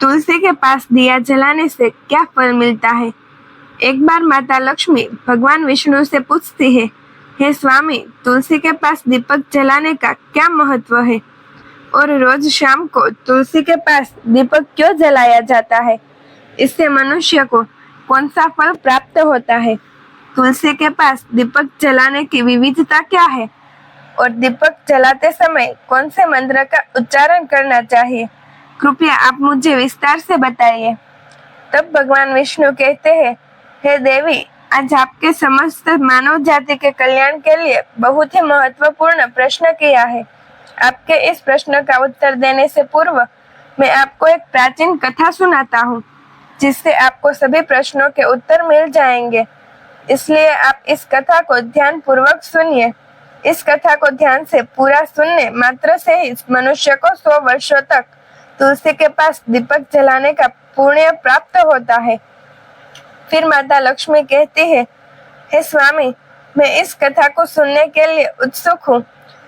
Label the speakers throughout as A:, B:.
A: तुलसी के पास दिया जलाने से क्या फल मिलता है? एक बार माता लक्ष्मी भगवान विष्णु से पूछती है, हे स्वामी, तुलसी के पास दीपक जलाने का क्या महत्व है? और रोज शाम को तुलसी के पास दीपक क्यों जलाया जाता है? इससे मनुष्य को कौन सा फल प्राप्त होता है? तुलसी के पास दीपक जलाने की विविधता क्या है? और दीपक जलाते समय कौन से मंत्र का उच्चारण करना चाहिए? कृपया आप मुझे विस्तार से बताइए। तब भगवान विष्णु कहते हैं, हे देवी, आज आपके समस्त मानव जाति के कल्याण के लिए बहुत ही महत्वपूर्ण प्रश्न किया है। आपके इस प्रश्न का उत्तर देने से पूर्व मैं आपको एक प्राचीन कथा सुनाता हूँ, जिससे आपको सभी प्रश्नों के उत्तर मिल जाएंगे। इसलिए आप इस कथा को ध्यान पूर्वक सुनिए। इस कथा को ध्यान से पूरा सुनने मात्र से ही मनुष्य को 100 वर्षों तक तुलसी के पास दीपक जलाने का पुण्य प्राप्त होता है। फिर माता लक्ष्मी कहती है, हे स्वामी, मैं इस कथा को सुनने के लिए उत्सुक हूँ।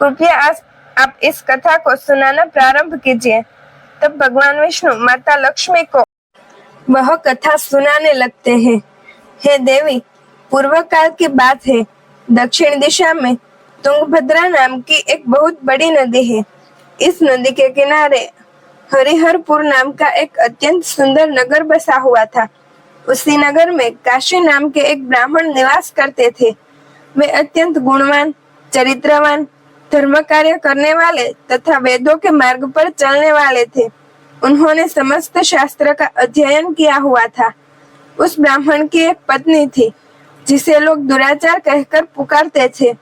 A: कृपया आप इस कथा को सुनाना प्रारंभ कीजिए। तब भगवान विष्णु माता लक्ष्मी को वह कथा सुनाने लगते हैं। हे देवी, पूर्व काल की बात है। दक्षिण दिशा में तुंगभद्रा नाम की एक बहुत बड़ी नदी है। इस नदी के किनारे हरिहरपुर नाम का एक अत्यंत सुंदर नगर बसा हुआ था। उसी नगर में काशी नाम के एक ब्राह्मण निवास करते थे। वे अत्यंत गुणवान, चरित्रवान, धर्म कार्य करने वाले तथा वेदों के मार्ग पर चलने वाले थे। उन्होंने समस्त शास्त्र का अध्ययन किया हुआ था। उस ब्राह्मण की एक पत्नी थी, जिसे लोग दुराचार कहकर पुकारते थे,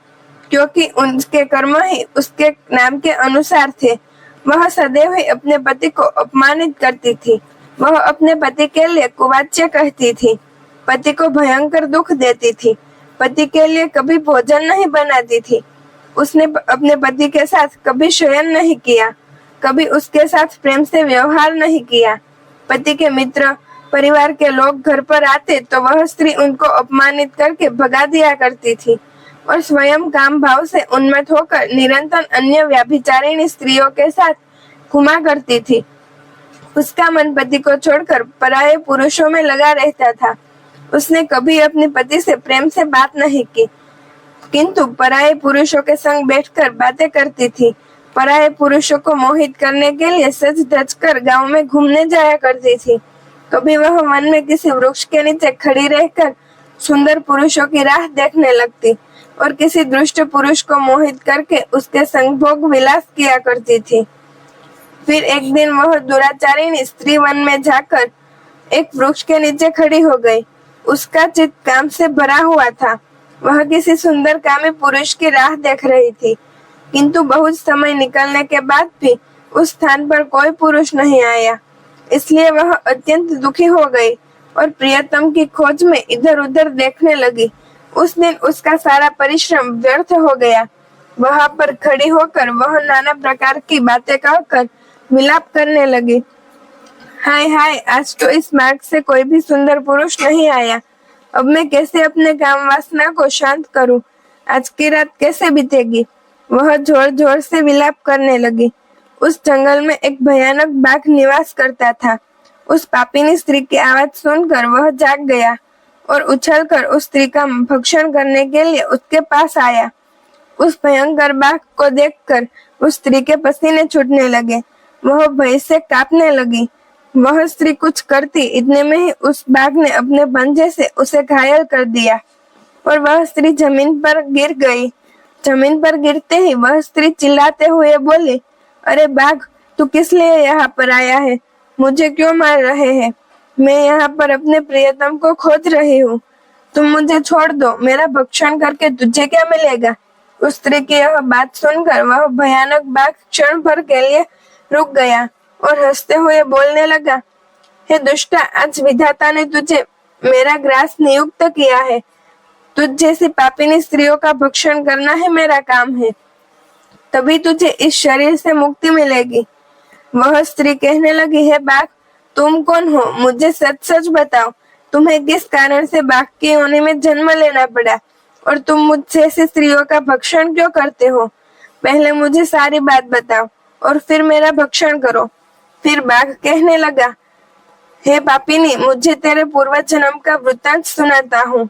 A: क्योंकि उनके कर्म ही उसके नाम के अनुसार थे। वह सदैव ही अपने पति को अपमानित करती थी। वह अपने पति के लिए कुवाच्य कहती थी, पति को भयंकर दुख देती थी, पति के लिए कभी भोजन नहीं बनाती थी। उसने अपने पति के साथ कभी शयन नहीं किया, कभी उसके साथ प्रेम से व्यवहार नहीं किया। पति के मित्र, परिवार के लोग घर पर आते तो वह स्त्री उनको अपमानित करके भगा दिया करती थी और स्वयं काम भाव से उन्मत्त होकर निरंतर अन्य व्याभिचारिणी स्त्रियों के साथ घुमा करती थी। उसका मन पति को छोड़कर पराये पुरुषों में लगा रहता था। उसने कभी अपने पति से प्रेम से बात नहीं की, किंतु पराये पुरुषों के संग बैठकर बातें करती थी। पराये पुरुषों को मोहित करने के लिए सज धज कर गाँव में घूमने जाया करती थी। कभी वह वन में किसी वृक्ष के नीचे खड़ी रहकर सुंदर पुरुषों की राह देखने लगती और किसी दुष्ट पुरुष को मोहित करके उसके संग भोग विलास किया करती थी। फिर एक दिन वह दुराचारिणी स्त्री वन में जाकर एक वृक्ष के नीचे खड़ी हो गई। उसका चित्त काम से भरा हुआ था। वह किसी सुंदर कामी पुरुष की राह देख रही थी, किंतु बहुत समय निकलने के बाद भी उस स्थान पर कोई पुरुष नहीं आया। इसलिए वह अत्यंत दुखी हो गई और प्रियतम की खोज में इधर उधर देखने लगी। उस दिन उसका सारा परिश्रम व्यर्थ हो गया। वहां पर खड़ी होकर वह नाना प्रकार की बातें कहकर विलाप करने लगी। हाय हाय, आज तो इस मार्ग से कोई भी सुंदर पुरुष नहीं आया। अब मैं कैसे अपने काम वासना को शांत करूं? आज की रात कैसे बीतेगी? वह जोर जोर से विलाप करने लगी। उस जंगल में एक भयानक बाघ निवास करता था। उस पापिनी स्त्री की आवाज सुनकर वह जाग गया और उछलकर उस स्त्री का भक्षण करने के लिए उसके पास आया। उस भयंकर बाघ को देखकर उस स्त्री के पसीने छूटने लगे। वह भय से कांपने लगी। वह स्त्री कुछ करती इतने में ही उस बाघ ने अपने पंजे से उसे घायल कर दिया और वह स्त्री जमीन पर गिर गई। जमीन पर गिरते ही वह स्त्री चिल्लाते हुए बोली, अरे बाघ, तू किस लिए यहाँ पर आया है? मुझे क्यों मार रहे हैं? मैं यहाँ पर अपने प्रियतम को खोज रही हूँ। तुम मुझे छोड़ दो। मेरा भक्षण करके तुझे क्या मिलेगा? उस स्त्री की यह बात सुनकर वह भयानक बाघ क्षण भर के लिए रुक गया और हंसते हुए बोलने लगा, हे दुष्टा, आज विधाता ने तुझे मेरा ग्रास नियुक्त किया है। तुझ जैसी पापिनी स्त्रियों का भक्षण करना है मेरा काम है। तभी तुझे इस शरीर से मुक्ति मिलेगी। वह स्त्री कहने लगी, हे बाघ, तुम कौन हो? मुझे सच सच बताओ, तुम्हें किस कारण से बाघ की योनि में जन्म लेना पड़ा और तुम मुझ जैसी स्त्रियों का भक्षण क्यों करते हो? पहले मुझे सारी बात बताओ और फिर मेरा भक्षण करो। फिर बाघ कहने लगा, हे पापिनी, मुझे तेरे पूर्व जन्म का वृत्तांत सुनाता हूँ।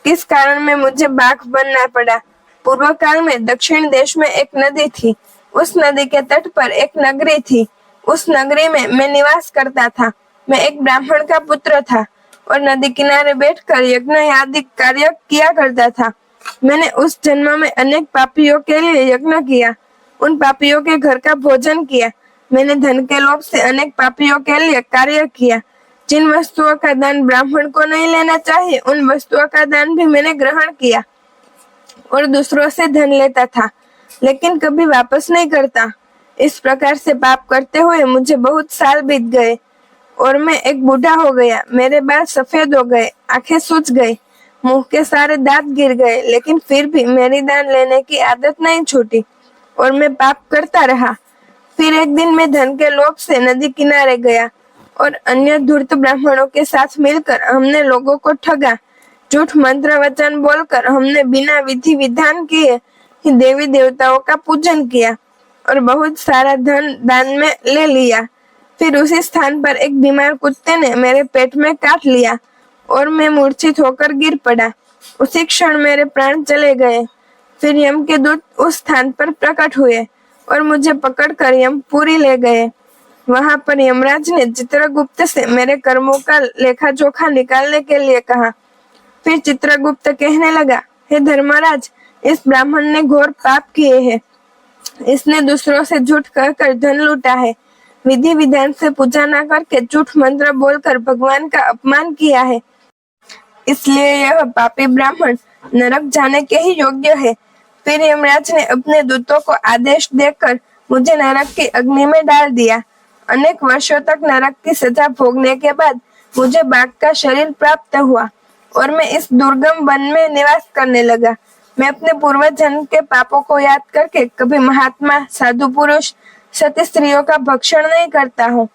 A: किस कारण में मुझे बाघ बनना पड़ा। पूर्व काल में दक्षिण देश में एक नदी थी। उस नदी के तट पर एक नगरी थी। उस नगरी में मैं निवास करता था। मैं एक ब्राह्मण का पुत्र था और नदी किनारे बैठकर यज्ञ आदि कार्य किया करता था। मैंने उस जन्म में अनेक पापियों के लिए यज्ञ किया। उन पापियों के घर का भोजन किया। मैंने धन के लोभ से अनेक पापियों के लिए कार्य किया। जिन वस्तुओं का दान ब्राह्मण को नहीं लेना चाहिए, उन वस्तुओं का दान भी मैंने ग्रहण किया और दूसरों से धन लेता था, लेकिन कभी वापस नहीं करता। इस प्रकार से पाप करते हुए मुझे बहुत साल बीत गए और मैं एक बूढ़ा हो गया। मेरे बाल सफेद हो गए, आंखें सूज गई, मुंह के सारे दांत गिर गए, लेकिन फिर भी मेरी दान लेने की आदत नहीं छूटी और मैं पाप करता रहा। फिर एक दिन मैं धन के लोभ से नदी किनारे गया और अन्य धूर्त ब्राह्मणों के साथ मिलकर हमने लोगों को ठगा। झूठ मंत्र वचन बोलकर हमने बिना विधि विधान किए ही देवी देवताओं का पूजन किया और बहुत सारा धन दान में ले लिया। फिर उसी स्थान पर एक बीमार कुत्ते ने मेरे पेट में काट लिया और मैं मूर्छित होकर गिर पड़ा। उसी क्षण मेरे प्राण चले गए। फिर यम के दूत उस स्थान पर प्रकट हुए और मुझे पकड़कर यमपुरी ले गए। वहां पर यमराज ने चित्रगुप्त से मेरे कर्मों का लेखा जोखा निकालने के लिए कहा। फिर चित्रगुप्त कहने लगा, हे धर्मराज, इस ब्राह्मण ने घोर पाप किए हैं। इसने दूसरों से झूठ कहकर धन लूटा है, विधि विधान से पूजा न करके झूठ मंत्र बोलकर भगवान का अपमान किया है, इसलिए यह पापी ब्राह्मण नरक जाने के ही योग्य है। फिर यमराज ने अपने दूतों को आदेश देकर मुझे नरक की अग्नि में डाल दिया। अनेक वर्षों तक नरक की सजा भोगने के बाद मुझे बाघ का शरीर प्राप्त हुआ और मैं इस दुर्गम वन में निवास करने लगा। मैं अपने पूर्व जन्म के पापों को याद करके कभी महात्मा, साधु पुरुष, सती स्त्रियों का भक्षण नहीं करता हूँ।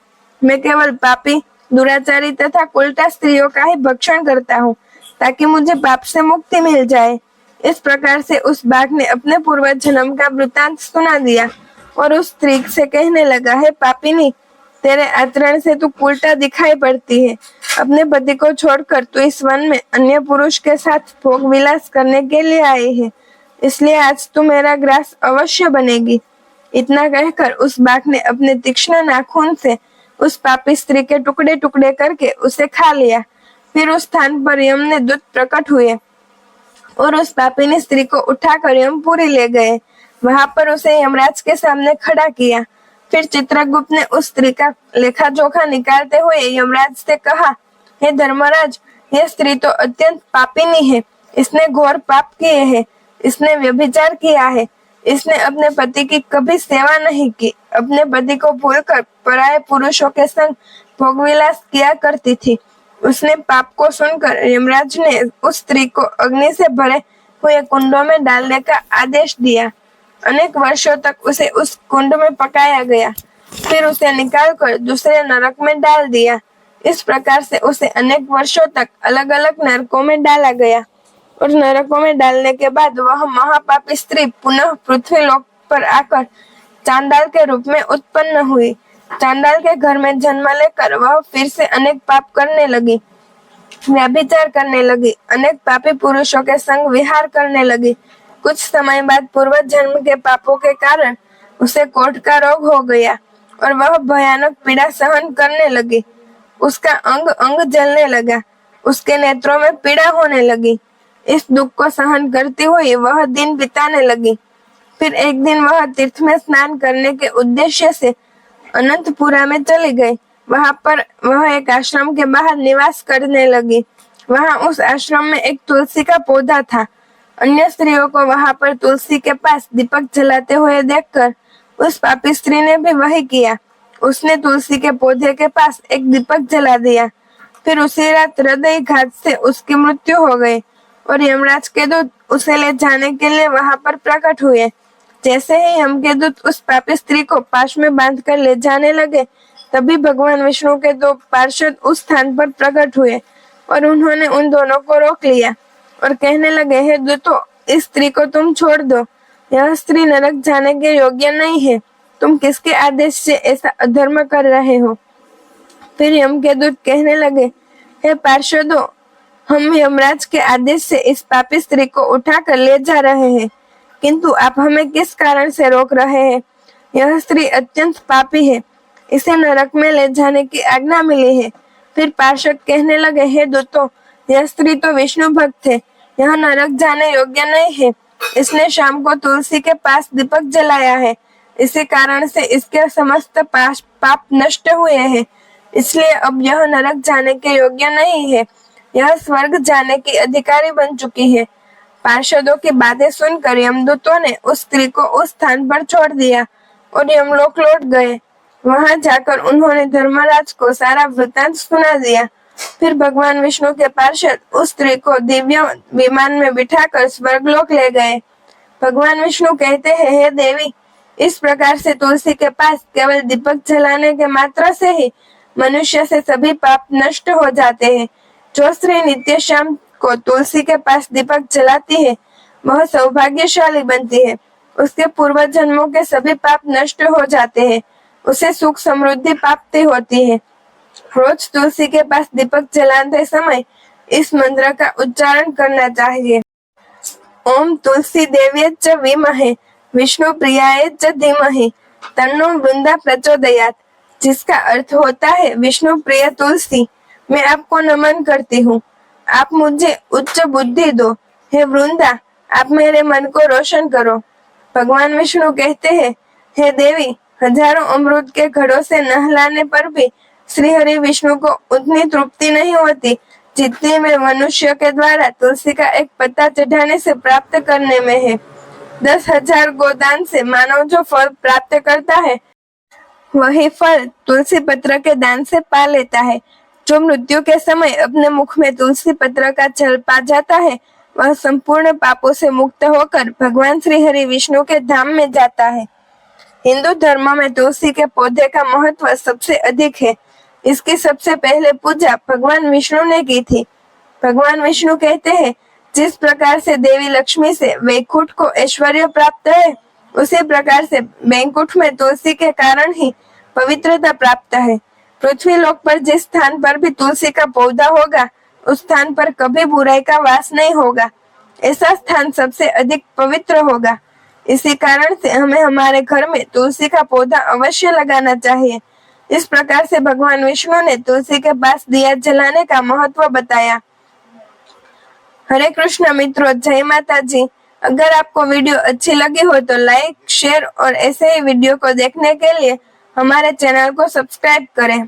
A: मैं केवल पापी, दुराचारी तथा उल्टा स्त्रियों का ही भक्षण करता हूँ ताकि मुझे पाप से मुक्ति मिल जाए। इस प्रकार से उस बाघ ने अपने पूर्व जन्म का वृतांत सुना दिया और उस स्त्री से कहने लगा, हे पापिनी, तेरे आचरण से तू उल्टा दिखाई पड़ती है। अपने पति को छोड़कर तू इस वन में अन्य पुरुष के साथ भोग विलास करने के लिए आई है, इसलिए आज तू मेरा ग्रास अवश्य बनेगी। इतना कहकर उस बाघ ने अपने तीक्ष्ण नाखून से उस पापी स्त्री के टुकड़े टुकड़े करके उसे खा लिया। फिर उस स्थान पर यम ने दूत प्रकट हुए और उस पापिनी स्त्री को उठाकर यमपुरी ले गए। वहां पर उसे यमराज के सामने खड़ा किया। फिर चित्रगुप्त ने उस स्त्री का लेखा जोखा निकालते हुए यमराज से कहा, हे धर्मराज, यह स्त्री तो अत्यंत पापिनी है। इसने घोर पाप किए हैं। इसने व्यभिचार किया है। इसने अपने पति की कभी सेवा नहीं की। अपने पति को भूलकर पराये पुरुषों के संग भोगविलास किया करती थी। उसने पाप को सुनकर यमराज ने उस स्त्री को अग्नि से भरे हुए कुंडों में डालने का आदेश दिया। अनेक वर्षों तक उसे उस कुंड में पकाया गया। फिर उसे निकालकर दूसरे नरक में डाल दिया। इस प्रकार से उसे अनेक वर्षों तक अलग अलग नरकों में डाला गया और नरकों में डालने के बाद वह महापापी स्त्री पुनः पृथ्वी लोक पर आकर चांडाल के रूप में उत्पन्न हुई। चांडाल के घर में जन्म लेकर वह फिर से अनेक पाप करने लगी, व्यभिचार करने लगी, अनेक पापी पुरुषों के संग विहार करने लगी। कुछ समय बाद पूर्व जन्म के पापों के कारण उसे कोढ़ का रोग हो गया और वह भयानक पीड़ा सहन करने लगी। उसका अंग अंग जलने लगा। उसके नेत्रों में पीड़ा होने लगी। इस दुख को सहन करती हुई वह दिन बिताने लगी। फिर एक दिन वह तीर्थ में स्नान करने के उद्देश्य से अनंतपुरा में चली गई। वहां पर वह एक आश्रम के बाहर निवास करने लगी। वहां उस आश्रम में एक तुलसी का पौधा था। अन्य स्त्रियों को वहां पर तुलसी के पास दीपक जलाते हुए देखकर उस पापी स्त्री ने भी वही किया। उसने तुलसी के पौधे के पास एक दीपक जला दिया। फिर उसी रात हृदय घात से उसकी मृत्यु हो गई और यमराज के दूत उसे ले जाने के लिए वहां पर प्रकट हुए। जैसे ही यम के दूत उस पापी स्त्री को पाश में बांधकर ले जाने लगे, तभी भगवान विष्णु के दो पार्षद उस स्थान पर प्रकट हुए और उन्होंने उन दोनों को रोक लिया और कहने लगे, हे दूतों, इस स्त्री को तुम छोड़ दो। यह स्त्री नरक जाने के योग्य नहीं है। तुम किसके आदेश से ऐसा अधर्म कर रहे हो? फिर यम के दूत कहने लगे, हे पार्षदों, हम यमराज के आदेश से इस पापी स्त्री को उठाकर ले जा रहे हैं, किंतु आप हमें किस कारण से रोक रहे हैं? यह स्त्री अत्यंत पापी है, इसे नरक में ले जाने की आज्ञा मिली है। फिर पार्षद कहने लगे, हे दूतों, यह स्त्री तो विष्णु भक्त है, यह नरक जाने योग्य नहीं है। इसने शाम को तुलसी के पास दीपक जलाया है, इसी कारण से इसके समस्त पाप नष्ट हुए हैं, इसलिए अब यह नरक जाने के योग्य नहीं है, यह स्वर्ग जाने की अधिकारी बन चुकी है। पार्षदों की बातें सुनकर यमदूतों ने उस स्त्री को उस स्थान पर छोड़ दिया और यमलोक लौट गए। वहां जाकर उन्होंने धर्मराज को सारा वृतांत सुना दिया। फिर भगवान विष्णु के पार्षद उस स्त्री को दिव्य विमान में बिठाकर स्वर्गलोक ले गए। भगवान विष्णु कहते हैं, हे देवी, इस प्रकार से तुलसी के पास केवल दीपक जलाने के मात्र से ही मनुष्य से सभी पाप नष्ट हो जाते हैं। जो स्त्री नित्य शाम को तुलसी के पास दीपक जलाती है, वह सौभाग्यशाली बनती है। उसके पूर्व जन्मों के सभी पाप नष्ट हो जाते हैं, उसे सुख समृद्धि प्राप्ति होती है। रोज तुलसी के पास दीपक जलाते समय इस मंत्र का उच्चारण करना चाहिए। ओम तुलसी देव्यै च विमहे विष्णु प्रियाय च धीमहि तन्नो वृंदा प्रचोदयात्, जिसका अर्थ होता है, विष्णु प्रिय तुलसी, मैं आपको नमन करती हूँ, आप मुझे उच्च बुद्धि दो। हे वृंदा, आप मेरे मन को रोशन करो। भगवान विष्णु कहते हैं, हे देवी, हजारों अमृत के घड़ों से नहलाने पर भी श्री हरि विष्णु को उतनी तृप्ति नहीं होती जितनी में मनुष्य के द्वारा तुलसी का एक पत्ता चढ़ाने से प्राप्त करने में है। 10,000 गोदान से मानव जो फल प्राप्त करता है, वही फल तुलसी पत्र के दान से पा लेता है। जो मृत्यु के समय अपने मुख में तुलसी पत्र का जल पा जाता है, वह संपूर्ण पापों से मुक्त होकर भगवान श्री हरि विष्णु के धाम में जाता है। हिंदू धर्म में तुलसी के पौधे का महत्व सबसे अधिक है। इसकी सबसे पहले पूजा भगवान विष्णु ने की थी। भगवान विष्णु कहते हैं, जिस प्रकार से देवी लक्ष्मी से वैकुंठ को ऐश्वर्य प्राप्त है, उसी प्रकार से वैकुंठ में तुलसी के कारण ही पवित्रता प्राप्त है। पृथ्वी लोक पर जिस स्थान पर भी तुलसी का पौधा होगा, उस स्थान पर कभी बुराई का वास नहीं होगा। ऐसा स्थान सबसे अधिक पवित्र होगा। इसी कारण से हमें हमारे घर में तुलसी का पौधा अवश्य लगाना चाहिए। इस प्रकार से भगवान विष्णु ने तुलसी के पास दिया जलाने का महत्व बताया। हरे कृष्ण मित्रों, जय माता जी। अगर आपको वीडियो अच्छी लगी हो तो लाइक, शेयर और ऐसे ही वीडियो को देखने के लिए हमारे चैनल को सब्सक्राइब करें।